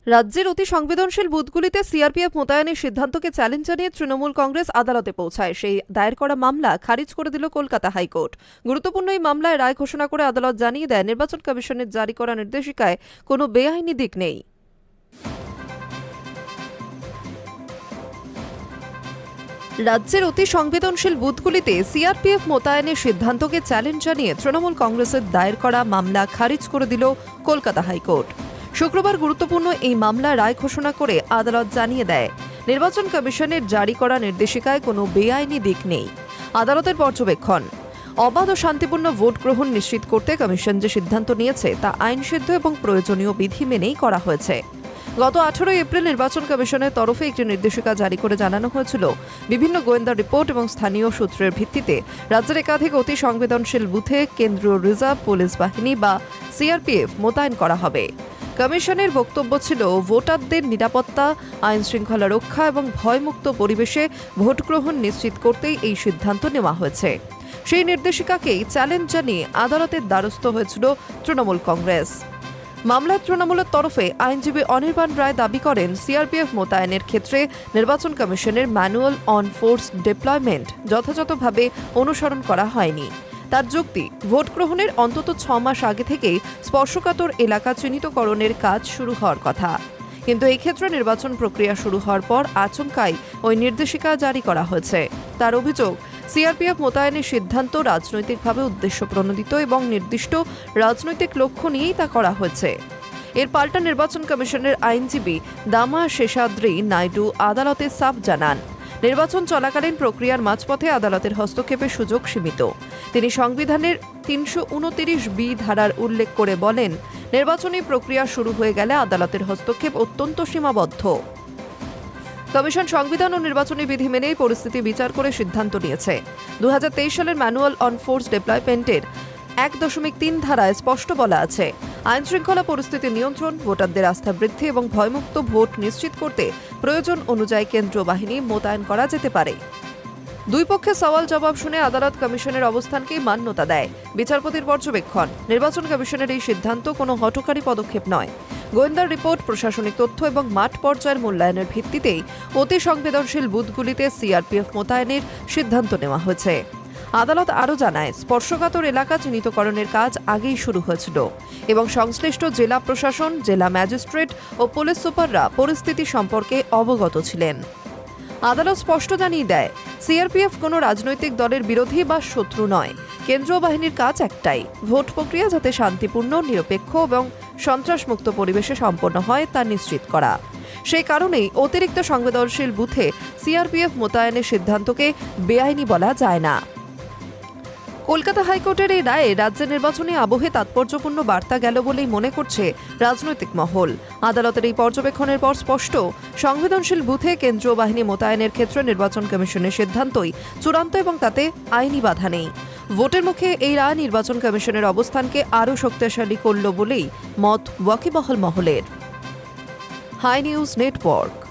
রাজ্যের অতি সংবেদনশীল বুথগুলিতে সিআরপিএফ মোতায়েনের সিদ্ধান্তকে চ্যালেঞ্জ জানিয়ে তৃণমূল কংগ্রেস আদালতে পৌঁছায়। সেই দায়ের করা মামলা খারিজ করে দিল কলকাতা হাইকোর্ট। গুরুত্বপূর্ণ এই মামলায় রায় ঘোষণা করে আদালত জানিয়ে দেয়, নির্বাচন কমিশনের জারি করা নির্দেশিকায় কোনো বেআইনি দিক নেই। রাজ্যের অতি সংবেদনশীল বুথগুলিতে সিআরপিএফ মোতায়েনের সিদ্ধান্তকে চ্যালেঞ্জ জানিয়ে তৃণমূল কংগ্রেসের দায়ের করা মামলা খারিজ করে দিল কলকাতা হাইকোর্ট। শুক্রবার গুরুত্বপূর্ণ এই মামলা রায় ঘোষণা করে আদালত জানিয়ে দেয়, নির্বাচন কমিশনের জারি করা নির্দেশিকায় কোনো বেআইনি দিক নেই। আদালতের পর্যবেক্ষণ, অবাধ ও শান্তিপূর্ণ ভোট গ্রহণ নিশ্চিত করতে কমিশন যে সিদ্ধান্ত নিয়েছে তা আইনসিদ্ধ এবং প্রয়োজনীয় বিধি মেনেই করা হয়েছে। গত 18 এপ্রিল নির্বাচন কমিশনের তরফে একটি নির্দেশিকা জারি করে জানানো হয়েছিল, বিভিন্ন গোয়েন্দা রিপোর্ট এবং স্থানীয় সূত্রের ভিত্তিতে রাজ্যের একাধিক অতি সংবেদনশীল বুথে কেন্দ্রীয় রিজার্ভ পুলিশ বাহিনী বা সিআরপিএফ মোতায়েন করা হবে। কমিশনের বক্তব্য ছিল, ভোটারদের নিরাপত্তা, আইন শৃঙ্খলা রক্ষা এবং ভয়মুক্ত পরিবেশে ভোট গ্রহণ নিশ্চিত করতেই এই সিদ্ধান্ত নেওয়া হয়েছে। সেই নির্দেশিকাকেই চ্যালেঞ্জ জানিয়ে আদালতের দ্বারস্থ হয়েছিল তৃণমূল কংগ্রেস। মামলায় তৃণমূলের তরফে আইনজীবী অনির্বাণ রায় দাবি করেন, সিআরপিএফ মোতায়েনের ক্ষেত্রে নির্বাচন কমিশনের ম্যানুয়াল অন ফোর্স ডিপ্লয়মেন্ট যথাযথভাবে অনুসরণ করা হয়নি। তার যুক্তি, ভোট গ্রহণের অন্তত 6 মাস আগে থেকেই স্পর্শকাতর এলাকা চিহ্নিতকরণের কাজ শুরু হওয়ার কথা, কিন্তু এই ক্ষেত্রে নির্বাচন প্রক্রিয়া শুরু হওয়ার পর আচমকাই ওই নির্দেশিকা জারি করা হয়েছে। তার অভিযোগ, সিআরপিএফ মোতায়েনের সিদ্ধান্ত রাজনৈতিকভাবে উদ্দেশ্যপ্রণোদিত এবং নির্দিষ্ট রাজনৈতিক লক্ষ্য নিয়েই তা করা হয়েছে। এর পাল্টা নির্বাচন কমিশনের আইনজীবী দামা শেষাদ্রি নাইডু আদালতে সাফ জানান, নির্বাচন চলাকালীন প্রক্রিয়ার মাঝপথে আদালতের হস্তক্ষেপের সুযোগ সীমিত। তিনি সংবিধানের 329B ধারার উল্লেখ করে বলেন, নির্বাচনী প্রক্রিয়া শুরু হয়ে গেলে আদালতের হস্তক্ষেপ অত্যন্ত সীমাবদ্ধ। কমিশন সংবিধান ও নির্বাচনী বিধি মেনেই পরিস্থিতি বিচার করে সিদ্ধান্ত নিয়েছে। 2023 সালের ম্যানুয়াল অন ফোর্স ডিপ্লয়মেন্টের 1.3 ধারায় স্পষ্ট বলা আছে, আইন শৃঙ্খলা পরিস্থিতি নিয়ন্ত্রণ, ভোটারদের আস্থা বৃদ্ধি এবং ভয়মুক্ত ভোট নিশ্চিত করতে প্রয়োজন অনুযায়ী কেন্দ্রীয় বাহিনী মোতায়েন করা যেতে পারে। দুই পক্ষে সওয়াল জবাব শুনে আদালত কমিশনের অবস্থানকেই মান্যতা দেয়। বিচারপতির পর্যবেক্ষণ, নির্বাচন কমিশনের এই সিদ্ধান্ত কোনো হঠকারী পদক্ষেপ নয়। গোয়েন্দার রিপোর্ট, প্রশাসনিক তথ্য এবং মাঠ পর্যায়ের মূল্যায়নের ভিত্তিতেই অতি সংবেদনশীল বুথগুলিতে সিআরপিএফ মোতায়েনের সিদ্ধান্ত নেওয়া হয়েছে। আদালত আরও জানায়, স্পর্শকাতর এলাকা চিহ্নিতকরণের কাজ আগেই শুরু হয়েছিল এবং সংশ্লিষ্ট জেলা প্রশাসন, জেলা ম্যাজিস্ট্রেট ও পুলিশ সুপাররা পরিস্থিতি সম্পর্কে অবগত ছিলেন। আদালত স্পষ্ট জানিয়ে দেয়, সিআরপিএফ কোনো রাজনৈতিক দলের বিরোধী বা শত্রু নয়। কেন্দ্রীয় বাহিনীর কাজ একটাই, ভোট প্রক্রিয়া যাতে শান্তিপূর্ণ, নিরপেক্ষ এবং সন্ত্রাসমুক্ত পরিবেশে সম্পন্ন হয় তা নিশ্চিত করা। সেই কারণেই অতিরিক্ত সংবেদনশীল বুথে সিআরপিএফ মোতায়েনের সিদ্ধান্তকে বেআইনি বলা যায় না। কলকাতা হাইকোর্টের এই রায়ে রাজ্যের নির্বাচনী আবহে তাৎপর্যপূর্ণ বার্তা গেল বলেই মনে করছে রাজনৈতিক মহল। আদালতের এই পর্যবেক্ষণের পর স্পষ্ট, সংবেদনশীল বুথে কেন্দ্রীয় বাহিনী মোতায়েনের ক্ষেত্রে নির্বাচন কমিশনের সিদ্ধান্তই চূড়ান্ত এবং তাতে আইনি বাধা নেই। ভোটের মুখে এই রায় নির্বাচন কমিশনের অবস্থানকে আরও শক্তিশালী করল বলেই মত ওয়াকিবহাল মহলের। Hi news network.